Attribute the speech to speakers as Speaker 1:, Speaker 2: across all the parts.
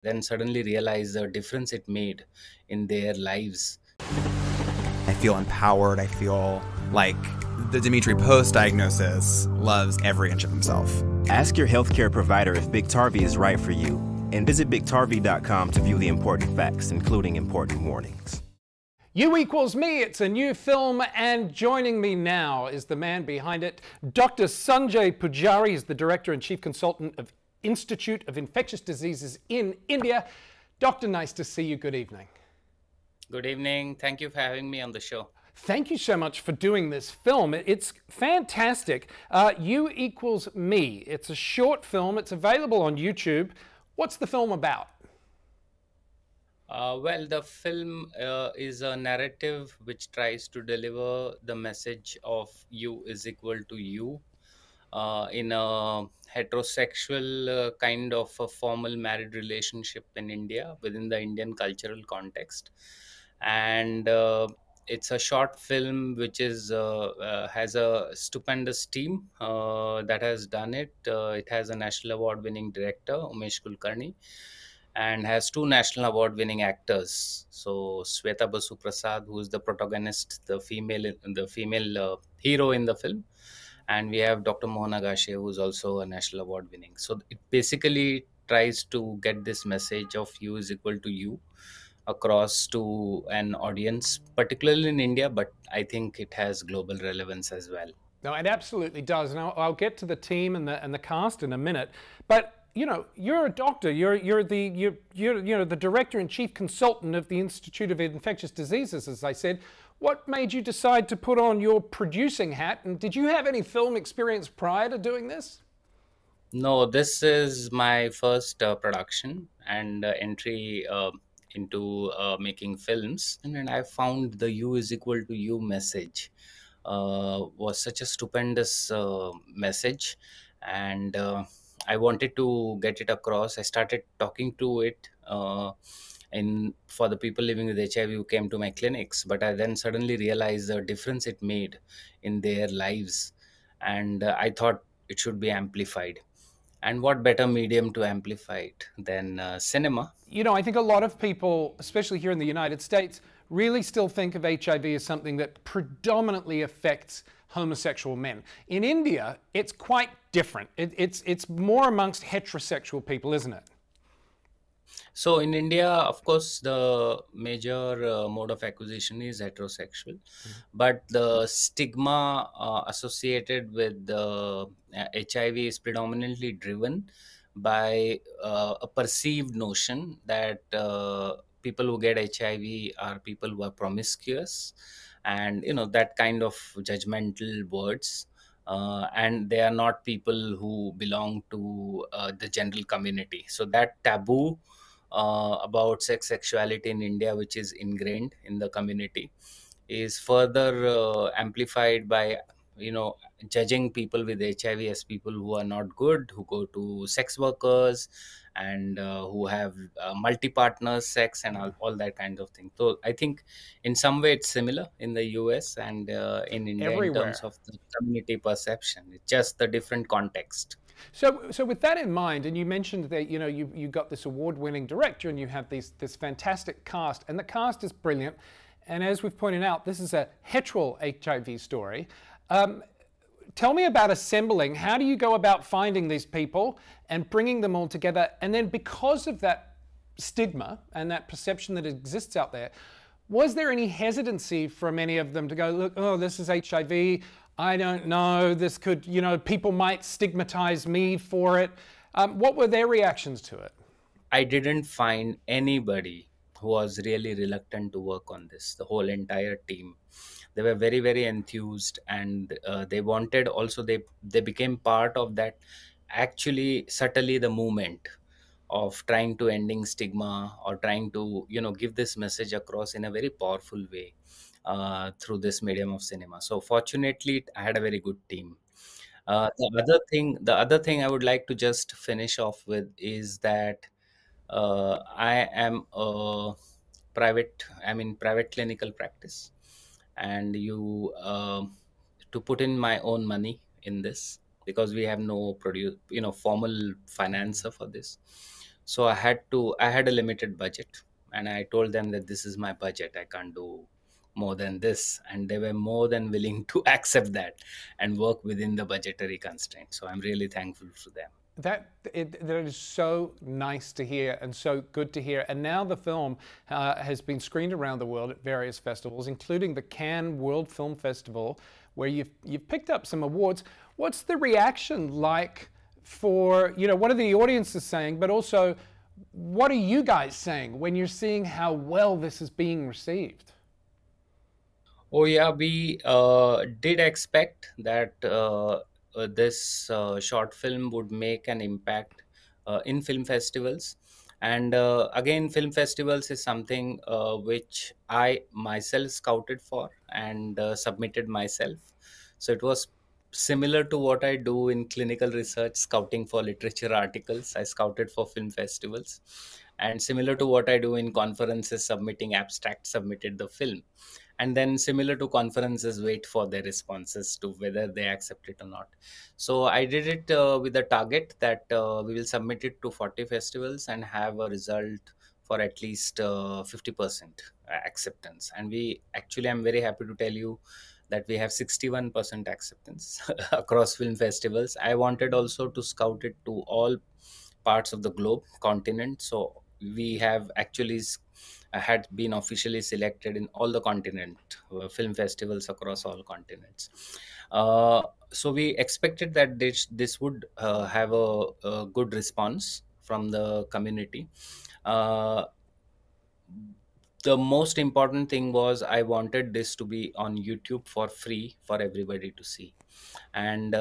Speaker 1: Then suddenly realize the difference it made in their lives.
Speaker 2: I feel empowered. I feel like the Dimitri Post diagnosis loves every inch of himself.
Speaker 3: Ask your healthcare provider if Biktarvy is right for you, and visit Biktarvy.com to view the important facts, including important warnings.
Speaker 4: You Equals Me, it's a new film, and joining me now is the man behind it, Dr. Sanjay Pujari. Is the director and chief consultant of Institute of Infectious Diseases in India. Doctor, nice to see you. Good evening.
Speaker 1: Good evening. Thank you for having me on the show.
Speaker 4: Thank you so much for doing this film. It's fantastic. You Equals Me. It's a short film. It's available on YouTube. What's the film about?
Speaker 1: Well, the film is a narrative which tries to deliver the message of you is equal to you in a heterosexual kind of a formal married relationship in India within the Indian cultural context. And it's a short film which is has a stupendous team that has done it. It has a national award winning director, Umesh Kulkarni, and has two national award winning actors. So Sweta Basu Prasad, who is the protagonist, the female hero in the film, and we have Dr. Mohan Agashe, who is also a national award winning. So it basically tries to get this message of you is equal to you across to an audience, particularly in India, but I think it has global relevance as well.
Speaker 4: No, it absolutely does, and I'll get to the team and the cast in a minute. But you know, you're a doctor. You're the director and chief consultant of the Institute of Infectious Diseases, as I said. What made you decide to put on your producing hat? And did you have any film experience prior to doing this?
Speaker 1: No, this is my first production and entry into making films. And then I found the you is equal to you message was such a stupendous message. And I wanted to get it across. I started talking to it. For the people living with HIV who came to my clinics, but I then suddenly realized the difference it made in their lives, and I thought it should be amplified. And what better medium to amplify it than cinema?
Speaker 4: You know, I think a lot of people, especially here in the United States, really still think of HIV as something that predominantly affects homosexual men. In India, it's quite different. It's more amongst heterosexual people, isn't it?
Speaker 1: So in India, of course, the major mode of acquisition is heterosexual, but the stigma associated with the HIV is predominantly driven by a perceived notion that people who get HIV are people who are promiscuous, and that kind of judgmental words. And they are not people who belong to the general community. So that taboo about sexuality in India, which is ingrained in the community, is further amplified by judging people with HIV as people who are not good, who go to sex workers, and who have multi-partner sex and all that kind of thing. So I think in some way it's similar in the US and in India in terms
Speaker 4: Everywhere.
Speaker 1: of the community perception. It's just the different context.
Speaker 4: So with that in mind, and you mentioned that you got this award-winning director, and you have this fantastic cast, and the cast is brilliant. And as we've pointed out, this is a hetero HIV story. Tell me about assembling. How do you go about finding these people and bringing them all together? And then, because of that stigma and that perception that exists out there, was there any hesitancy from any of them to go, look, oh, this is HIV, I don't know, this could, people might stigmatize me for it. What were their reactions to it?
Speaker 1: I didn't find anybody who was really reluctant to work on this, the whole entire team. They were very, very enthused, and they wanted also, they became part of that, actually subtly the movement of trying to ending stigma, or trying to give this message across in a very powerful way through this medium of cinema. So fortunately I had a very good team. The other thing I would like to just finish off with is that I am a I'm in private clinical practice, and to put in my own money in this, because we have no formal financer for this. So I had a limited budget, and I told them that this is my budget, I can't do more than this, and they were more than willing to accept that and work within the budgetary constraint. So I'm really thankful to them.
Speaker 4: That is so nice to hear and so good to hear. And now the film has been screened around the world at various festivals, including the Cannes World Film Festival, where you've picked up some awards. What's the reaction like for, you know, what are the audiences saying, but also what are you guys saying when you're seeing how well this is being received?
Speaker 1: Oh yeah, we did expect that this short film would make an impact in film festivals. And again, film festivals is something which I myself scouted for and submitted myself. So it was similar to what I do in clinical research, scouting for literature articles. I scouted for film festivals, and similar to what I do in conferences, submitting abstracts, submitted the film. And then similar to conferences, wait for their responses to whether they accept it or not. So I did it with a target that we will submit it to 40 festivals and have a result for at least 50% acceptance. And we actually, I'm very happy to tell you that we have 61% acceptance across film festivals. I wanted also to scout it to all parts of the globe continent. So we have actually had been officially selected in all the continent film festivals across all continents. So we expected that this would have a good response from the community. uh, the most important thing was I wanted this to be on YouTube for free for everybody to see. And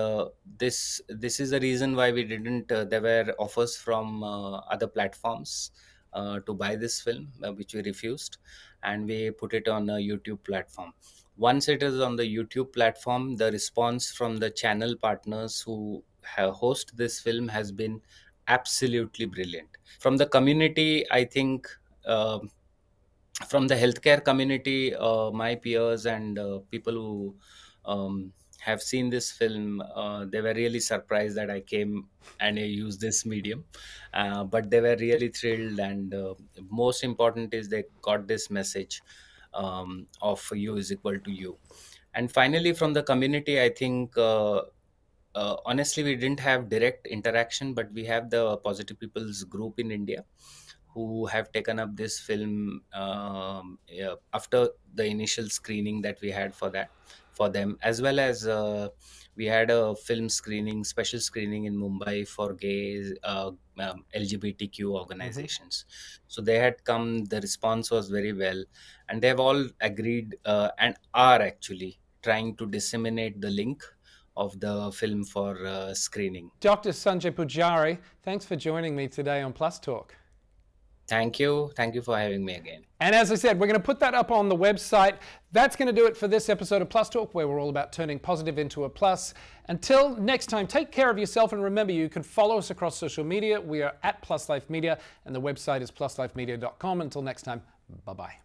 Speaker 1: this is the reason why we didn't there were offers from other platforms to buy this film, which we refused, and we put it on a YouTube platform. Once it is on the YouTube platform, the response from the channel partners who have host this film has been absolutely brilliant. From the community, I think, from the healthcare community, my peers and people who have seen this film, they were really surprised that I came and I used this medium. But they were really thrilled, and most important is they got this message of you is equal to you. And finally, from the community, I think, honestly, we didn't have direct interaction, but we have the Positive People's group in India who have taken up this film, yeah, after the initial screening that we had for that for them, as well as we had a film screening, special screening in Mumbai for gay LGBTQ organizations. So they had come, the response was very well, and they have all agreed and are actually trying to disseminate the link of the film for screening.
Speaker 4: Dr. Sanjay Pujari, thanks for joining me today on Plus Talk.
Speaker 1: Thank you. Thank you for having me again.
Speaker 4: And as I said, we're going to put that up on the website. That's going to do it for this episode of Plus Talk, where we're all about turning positive into a plus. Until next time, take care of yourself, and remember, you can follow us across social media. We are at Plus Life Media, and the website is pluslifemedia.com. Until next time, bye-bye.